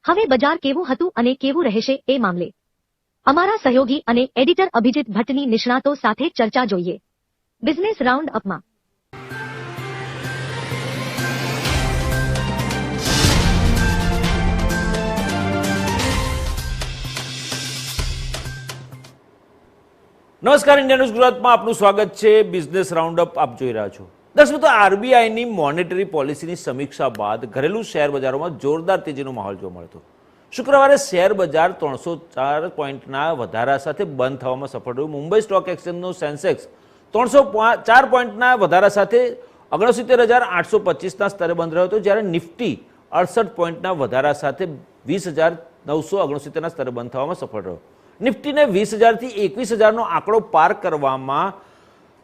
હવે બજાર કેવું હતું અને કેવું રહેશે એ મામલે અમારા સહયોગી અને એડિટર અભિજીત ભટ્ટની નિષ્ણાતો સાથે ચર્ચા જોઈએ. બિઝનેસ રાઉન્ડ અપમાં નમસ્કાર, ઇન્ડિયા ન્યૂઝ ગુજરાતમાં આપનું સ્વાગત છે. બિઝનેસ રાઉન્ડ અપ આપ જોઈ રહ્યા છો. દર્શકો, તો આરબીઆઈની મોનેટરી પોલિસીની સમીક્ષા બાદ ઘરેલું શેર બજારોમાં જોરદાર તેજીનો માહોલ જોવા મળ્યો હતો. શુક્રવારે શેર બજાર 304 પોઈન્ટના વધારા સાથે બંધ થવામાં સફળ રહ્યું. મુંબઈ સ્ટોક એક્સચેન્જનો સેન્સેક્સ 304 પોઈન્ટના વધારા સાથે 69,825ના સ્તરે બંધ રહ્યો હતો, જ્યારે નિફ્ટી 68 પોઈન્ટના વધારા સાથે 20,969ના સ્તરે બંધ થવામાં સફળ રહ્યો. નિફ્ટીને 20,000 થી 21,000નો આંકડો પાર કરવામાં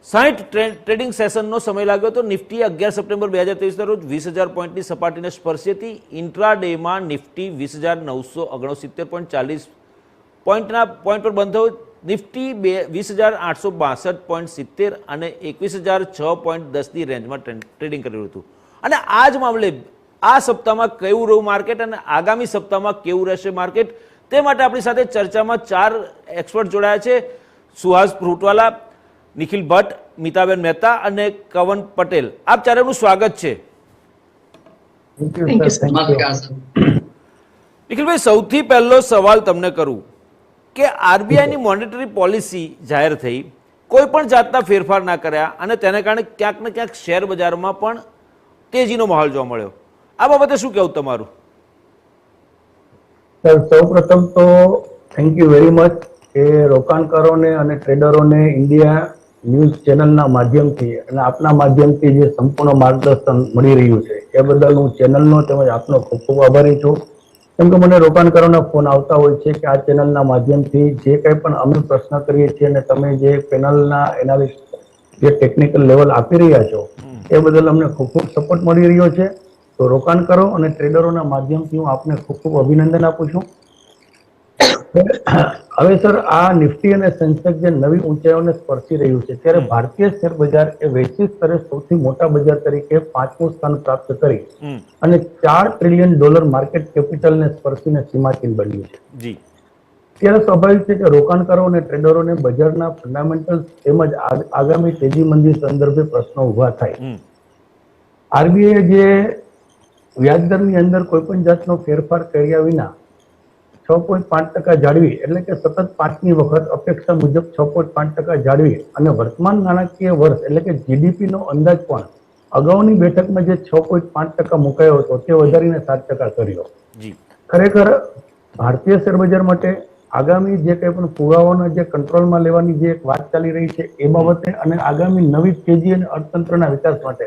60 ટ્રેડિંગ સેશનનો સમય લાગ્યો હતો. નિફ્ટી 11 સપ્ટેમ્બર 2023ના રોજ 20,000 પોઈન્ટની સપાટીને સ્પર્શી હતી. ઇન્ટ્રાડેમાં નિફ્ટી 20,969.40 પોઈન્ટ પર બંધ થયો. નિફ્ટી 20,862.70 અને 21,006.10ની રેન્જમાં ટ્રેડિંગ કર્યું હતું. અને આ જ મામલે આ સપ્તાહમાં કેવું રહ્યું માર્કેટ અને આગામી સપ્તાહમાં કેવું રહેશે માર્કેટ, તે માટે આપણી સાથે ચર્ચામાં 4 એક્સપર્ટ જોડાયા છે. સુહાસ ફ્રૂટવાલા, નિખિલ ભટ્ટ, મિતાબેન મહેતા અને કવન પટેલ. આપ ચારેનું સ્વાગત છે. નિખિલભાઈ, સૌથી પહેલો સવાલ તમને કરું કે આરબીઆઈની મોનેટરી પોલિસી જાહેર થઈ, કોઈ પણ જાતના ફેરફાર ના કર્યા અને તેને કારણે ક્યાંક ને ક્યાંક શેર બજારમાં પણ તેજીનો માહોલ જોવા મળ્યો. આ બાબતે શું કહેવું તમારું? સૌ પ્રથમ તો થેન્ક યુ વેરી મચ કે રોકાણકારોને અને ટ્રેડરોને ઇન્ડિયા ન્યૂઝ ચેનલના માધ્યમથી અને આપના માધ્યમથી જે સંપૂર્ણ માર્ગદર્શન મળી રહ્યું છે એ બદલ હું ચેનલનો તેમજ આપનો ખૂબ ખૂબ આભારી છું. કેમ કે મને રોકાણકારોના ફોન આવતા હોય છે કે આ ચેનલના માધ્યમથી જે કંઈ પણ અમે પ્રશ્ન કરીએ છીએ અને તમે જે પેનલના એનાલિસ્ટ જે ટેકનિકલ લેવલ આપી રહ્યા છો એ બદલ અમને ખૂબ ખૂબ સપોર્ટ મળી રહ્યો છે. તો રોકાણકારો અને ટ્રેડરોના માધ્યમથી હું આપને ખૂબ ખૂબ અભિનંદન આપું છું. હવે સર, આ નિફ્ટી અને સેન્સેક્સ જે નવી ઊંચાઈઓને સ્પર્શી રહ્યું છે ત્યારે ભારતીય શેર બજાર એ વૈશ્વિક સ્તરે સૌથી મોટા બજાર તરીકે 5મું સ્થાન પ્રાપ્ત કરી અને $4 ટ્રિલિયન માર્કેટ કેપિટલને સ્પર્શીને સીમાચિહ્ન બન્યું છે. ત્યારે સ્વાભાવિક છે કે રોકાણકારો અને ટ્રેડરોને બજારના ફંડામેન્ટલ્સ તેમજ આગામી તેજી મંદી સંદર્ભે પ્રશ્નો ઉભા થાય. આરબીઆઈ જે વ્યાજદરની અંદર કોઈ પણ જાતનો ફેરફાર કર્યા વિના 6.5% જાળવી, એટલે કે સતત 5મી વખત અપેક્ષા મુજબ 6.5% જાળવી અને વર્તમાન નાણાકીય વર્ષ એટલે કે જીડીપીનો અંદાજ પણ અગાઉની બેઠકમાં જે 6.5% મુકાયો હતો તે વધારીને 7% કર્યો. ખરેખર ભારતીય શેર બજાર માટે આગામી જે કંઈ પણ પુરાવાના જે કંટ્રોલમાં લેવાની જે એક વાત ચાલી રહી છે એ બાબતે અને આગામી નવી તેજી અને અર્થતંત્રના વિકાસ માટે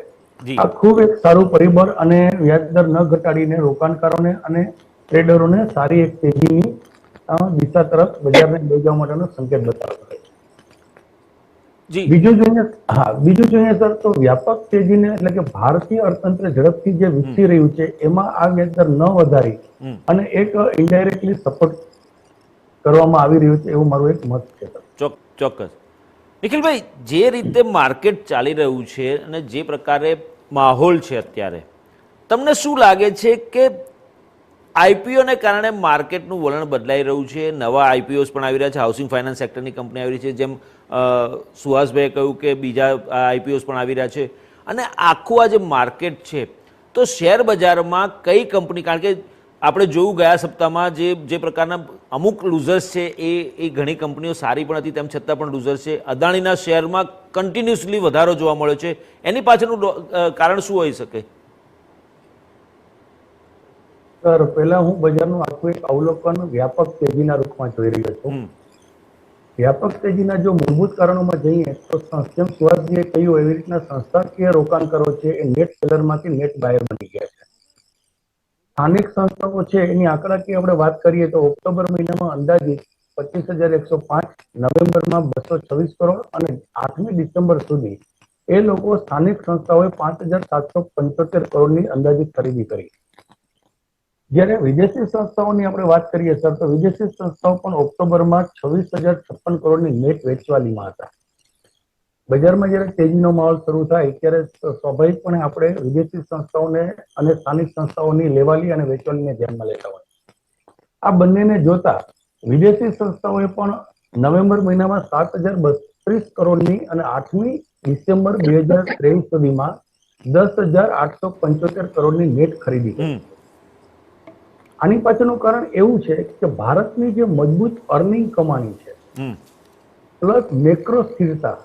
આ ખૂબ એક સારું પરિબળ અને વ્યાજદર ન ઘટાડીને રોકાણકારોને અને ટ્રેડરોને સારી એક તેજીની દિશા તરફ બજારને લઈ જવા માટેનો સંકેત બતાવે છે. બીજું જોઈએ સર તો વ્યાપક તેજીને એટલે કે ભારતીય અર્થતંત્ર ઝડપથી જે વિકસી રહ્યું છે એમાં આ વ્યાજદર ન વધારી અને એક ઇનડાયરેક્ટલી સપોર્ટ કરવામાં આવી રહ્યું છે એવું મારું એક મત છે. ચોક્કસ. નિખિલભાઈ, જે રીતે માર્કેટ ચાલી રહ્યું છે અને જે પ્રકારે માહોલ છે અત્યારે, તમને શું લાગે છે કે આઈપીઓને કારણે માર્કેટનું વલણ બદલાઈ રહ્યું છે? નવા આઈપીઓસ પણ આવી રહ્યા છે, હાઉસિંગ ફાઇનાન્સ સેક્ટરની કંપની આવી રહી છે, જેમ સુહાસભાઈએ કહ્યું કે બીજા આઈપીઓસ પણ આવી રહ્યા છે, અને આખું આ જે માર્કેટ છે તો શેર બજારમાં કઈ કંપની, કારણ કે આપણે જોયું ગયા સપ્તાહમાં જે પ્રકારના અમુક લૂઝર્સ છે એ ઘણી કંપનીઓ સારી પણ હતી તેમ છતાં પણ લૂઝર્સ છે. અદાણીના શેરમાં કન્ટિન્યુઅસલી વધારો જોવા મળ્યો છે, એની પાછળનું કારણ શું હોઈ શકે? સર, પહેલા હું બજારનું આખું એક અવલોકન વ્યાપક તેજીના રૂપમાં જોઈ રહ્યો છું. વ્યાપક તેજીના જો મૂળભૂત કારણોમાં જઈએ તો જેમ સુહાસજીએ કહ્યું એવી રીતના સંસ્થાકીય રોકાણકારો છે એ નેટ સેલરમાંથી નેટ બાયર બની ગયા છે. સ્થાનિક સંસ્થાઓ છે એની આંકડાકીય આપણે વાત કરીએ તો ઓક્ટોબર મહિનામાં અંદાજિત 25,105, નવેમ્બરમાં 226 કરોડ અને 8મી ડિસેમ્બર સુધી એ લોકો સ્થાનિક સંસ્થાઓએ 5,775 કરોડની અંદાજિત ખરીદી કરી. જ્યારે વિદેશી સંસ્થાઓની આપણે વાત કરીએ સર તો વિદેશી સંસ્થાઓ પણ ઓક્ટોબરમાં 26,056 કરોડની નેટ વેચવાલીમાં હતા. બજારમાં જ્યારે તેજીનો માહોલ શરૂ થાય ત્યારે સ્વાભાવિકપણે આપણે વિદેશી સંસ્થાઓને અને સ્થાનિક સંસ્થાઓની લેવાલી અને વેચવાલીને ધ્યાનમાં લેતા હોય. આ બંનેને જોતા વિદેશી સંસ્થાઓએ પણ નવેમ્બર મહિનામાં 7,032 કરોડની અને 8મી ડિસેમ્બર 2023 સુધીમાં 10,875 કરોડની નેટ ખરીદી કરી. આની પાછળનું કારણ એવું છે કે ભારતની જે મજબૂત અર્નિંગ કમાણી છે પ્લસ મેક્રો સ્થિરતા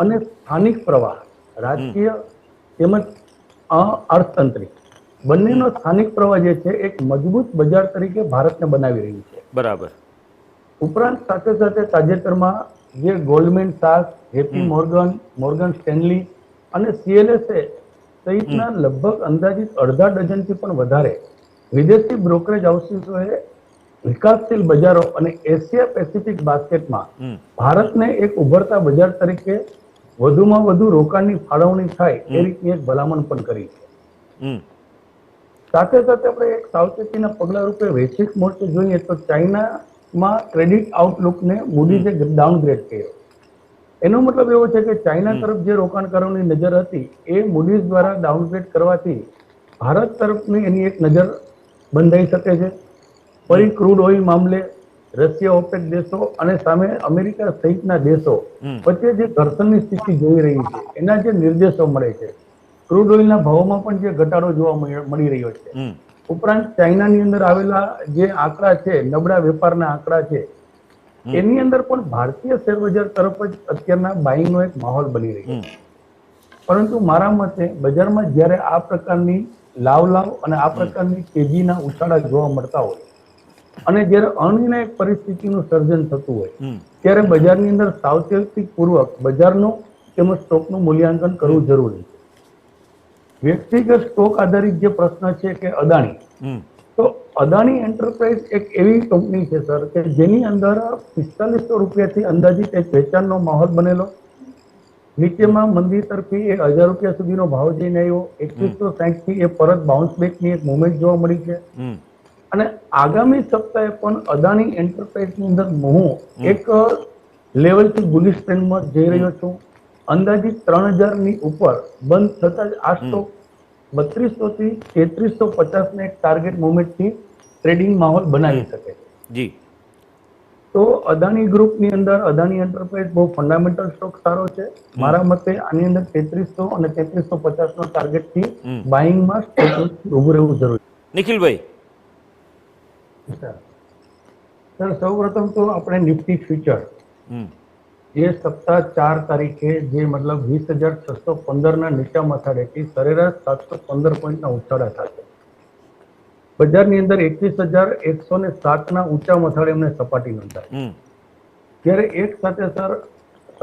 અને સ્થાનિક પ્રવાહ રાજકીય તેમજ અર્થતંત્રિક બંનેનો સ્થાનિક પ્રવાહ જે છે એક મજબૂત બજાર તરીકે ભારતને બનાવી રહ્યું છે. બરાબર. ઉપરાંત સાથે સાથે તાજેતરમાં જે ગોલ્ડમેન સાક્સ, જેપી મોર્ગન, મોર્ગન સ્ટેનલી અને CLSA સહિતના લગભગ અંદાજિત અડધા ડઝનથી પણ વધારે વિદેશી બ્રોકરેજ હાઉસીસોએ વિકાસશીલ બજારો અને એશિયા પેસિફિક બાસ્કેટમાં ભારતને એક ઉભરતા બજાર તરીકે વધુમાં વધુ રોકાણની ફાળવણી થાય એ રીતની એક ભલામણ પણ કરી છે. સાથે સાથે આપણે એક સાવચેતીના પગલા રૂપે વૈશ્વિક મોરચે જોઈએ તો ચાઇનામાં ક્રેડિટ આઉટલુકને મૂડીઝે ડાઉનગ્રેડ કર્યો. એનો મતલબ એવો છે કે ચાઇના તરફ જે રોકાણકારોની નજર હતી એ મૂડીઝ દ્વારા ડાઉનગ્રેડ કરવાથી ભારત તરફની એની એક નજર બંધાઈ શકે છે. ફરી ક્રૂડ ઓઇલ મામલે રશિયા, ઓપેક દેશો અને સામે અમેરિકા સહિતના દેશો વચ્ચે જે ઘર્ષણની સ્થિતિ જોઈ રહી છે એના જે નિર્દેશો મળે છે. ક્રૂડ ઓઇલના ભાવોમાં પણ જે ઘટાડો જોવા મળી રહ્યો છે. ઉપરાંત ચાઇનાની અંદર આવેલા જે આંકડા છે, નબળા વેપારના આંકડા છે, એની અંદર પણ ભારતીય શેર બજાર તરફ જ અત્યારના બાઇંગનો એક માહોલ બની રહ્યો છે. પરંતુ મારા મતે બજારમાં જ્યારે આ પ્રકારની લાવ અને આ પ્રકારની તેજીના ઉછાળા જોવા મળતા હોય અને જ્યારે અનિર્ણાયક પરિસ્થિતિનું સર્જન થતું હોય ત્યારે બજારની અંદર સાવચેતીપૂર્વક બજારનું તેમજ સ્ટોકનું મૂલ્યાંકન કરવું જરૂરી છે. વ્યક્તિગત સ્ટોક આધારિત જે પ્રશ્ન છે કે અદાણી, તો અદાણી એન્ટરપ્રાઇઝ એક એવી કંપની છે સર કે જેની અંદર 4500 રૂપિયાથી અંદાજિત એક વેચાણનો માહોલ બનેલો. નીચેમાં મંદી તરફી 1000 રૂપિયા સુધીનો ભાવ જઈને આવ્યો. 2160 થી એ પરત બાઉન્સ બેકની એક મુવમેન્ટ જોવા મળી છે. અને આગામી સપ્તાહે પણ અદાણી એન્ટરપ્રાઇઝની અંદર હું એક લેવલથી બુલિશ ટ્રેન્ડમાં જઈ રહ્યો છું. અંદાજિત 3000ની ઉપર બંધ થતા જ આ સ્ટોક 3200 થી 3350 ને એક ટાર્ગેટ મુવમેન્ટથી ટ્રેડિંગ માહોલ બનાવી શકે છે. જી. તો અદાણી ગ્રુપની અંદર અદાણી એન્ટરપ્રાઇઝ બહુ ફંડામેન્ટલ સ્ટોક સારો છે. મારા મતે આની અંદર 3300 અને 3350 નો ટાર્ગેટથી બાઇંગમાં સ્ટોક ઉભું રહેવું જરૂરી. નિખિલભાઈ. સર સૌપ્રથમ તો આપણે નિફ્ટી ફ્યુચર જે સપ્તાહ 4 તારીખે જે મતલબ 20,615 ના નીચા મથાળેથી સરેરાશ 715 પોઈન્ટના ઉછાળા સાથે બજારની અંદર 21,107 ના ઊંચા મથાળે એમને સપાટી નોંધાઈ. ત્યારે એક સાથે સર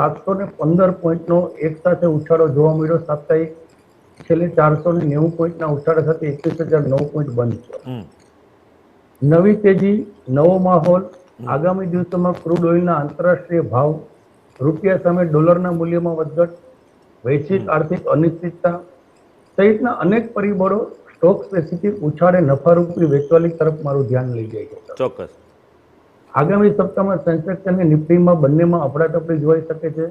715 પોઈન્ટનો એક સાથે ઉછાળો જોવા મળ્યો સાપ્તાહિક. છેલ્લે 490 પોઈન્ટના ઉછાળા સાથે 21,009 પોઈન્ટ બંધ છે. નવી તેજી, નવો માહોલ, આગામી દિવસોમાં ક્રૂડ ઓઇલના આંતરરાષ્ટ્રીય ભાવ, રૂપિયા સામે ડોલરના મૂલ્યમાં વધઘટ, વૈશ્વિક આર્થિક અનિશ્ચિતતા સહિતના અનેક પરિબળો સ્ટોક સ્પેસિફિક ઉછાળે નફારૂપી વેચવાલી તરફ મારું ધ્યાન લઈ જાય છે. ચોક્કસ. આગામી સપ્તાહમાં સેન્સેક્સ અને નિફ્ટીમાં બંનેમાં અફડાતફડી જોવાઈ શકે છે.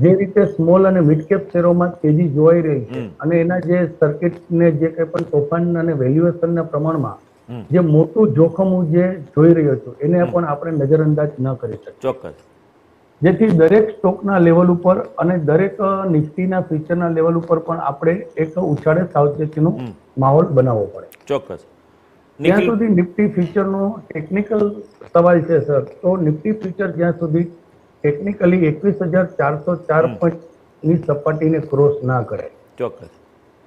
જે રીતે સ્મોલ અને મિડ કેપ શેરોમાં તેજી જોવાઈ રહી છે અને એના જે સર્કિટને જે કંઈ પણ તોફાન અને વેલ્યુએશનના પ્રમાણમાં જે મોટું જોખમ હું જે જોઈ રહ્યો છું એને પણ આપણે નજરઅંદાજ ન કરી શકીએ. ચોક્કસ. જેથી દરેક સ્ટોકના લેવલ ઉપર અને દરેક નિફ્ટીના ફ્યુચરના લેવલ ઉપર પણ આપણે એક ઉછાળે સાવચેતીનો માહોલ બનાવવો પડે. ચોક્કસ. જ્યાં સુધી નિફ્ટી ફ્યુચરનો ટેકનિકલ સવાલ છે સર, તો નિફ્ટી ફ્યુચર જ્યાં સુધી ટેકનિકલી 21,404 પોઈન્ટની સપાટીને ક્રોસ ના કરે ચોક્કસ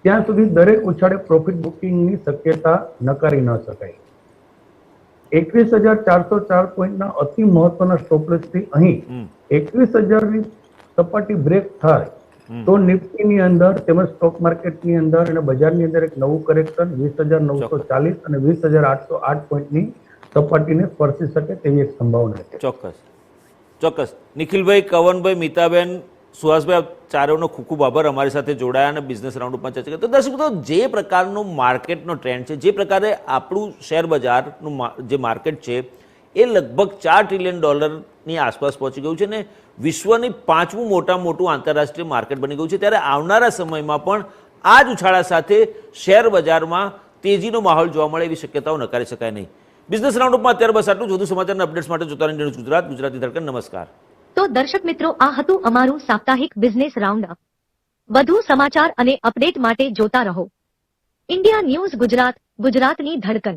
ત્યાં સુધી દરેક ઉછાળે પ્રોફિટ બુકિંગની શક્યતા નકારી ન શકાય. 21,404 પોઈન્ટના અતિ મહત્વના સ્ટોપલેસથી અહીં 21,000ની સપાટી બ્રેક થાય તો નિફ્ટીની અંદર તેમજ સ્ટોક માર્કેટની અંદર અને બજારની અંદર એક નવું કરેક્શન 20,940 અને 20,808 પોઈન્ટની સપાટીને સ્પર્શી શકે તેવી એક સંભાવના છે. ચોક્કસ. ચોક્કસ. નિખિલભાઈ, કવનભાઈ, મિતાબેન, સુહાસભાઈ, ચારેયનો ખૂબ ખૂબ આભાર અમારી સાથે જોડાયા અને બિઝનેસ રાઉન્ડઅપમાં ચર્ચા કરી. તો દર્શક મિત્રો, જે પ્રકારનો માર્કેટનો ટ્રેન્ડ છે, જે પ્રકારે આપણું શેર બજારનું જે માર્કેટ છે એ લગભગ $4 ટ્રિલિયન આસપાસ પહોંચી ગયું છે ને વિશ્વની 5મું મોટું આંતરરાષ્ટ્રીય માર્કેટ બની ગયું છે. ત્યારે આવનારા સમયમાં પણ આ જ ઉછાળા સાથે શેર બજારમાં તેજીનો માહોલ જોવા મળે એવી શક્યતાઓ નકારી શકાય નહીં. બિઝનેસ રાઉન્ડઅપમાં અત્યારે બસ આટલું જ. વધુ સમાચારના અપડેટ્સ માટે જોતા રહેજો ન્યૂઝ ગુજરાત, ગુજરાતી ધડકન. નમસ્કાર. તો દર્શક મિત્રો, આ હતું અમારું સાપ્તાહિક બિઝનેસ રાઉન્ડઅપ. વધુ સમાચાર અને અપડેટ માટે જોતા રહો ઇન્ડિયા ન્યૂઝ ગુજરાત, ગુજરાતની ધડકન.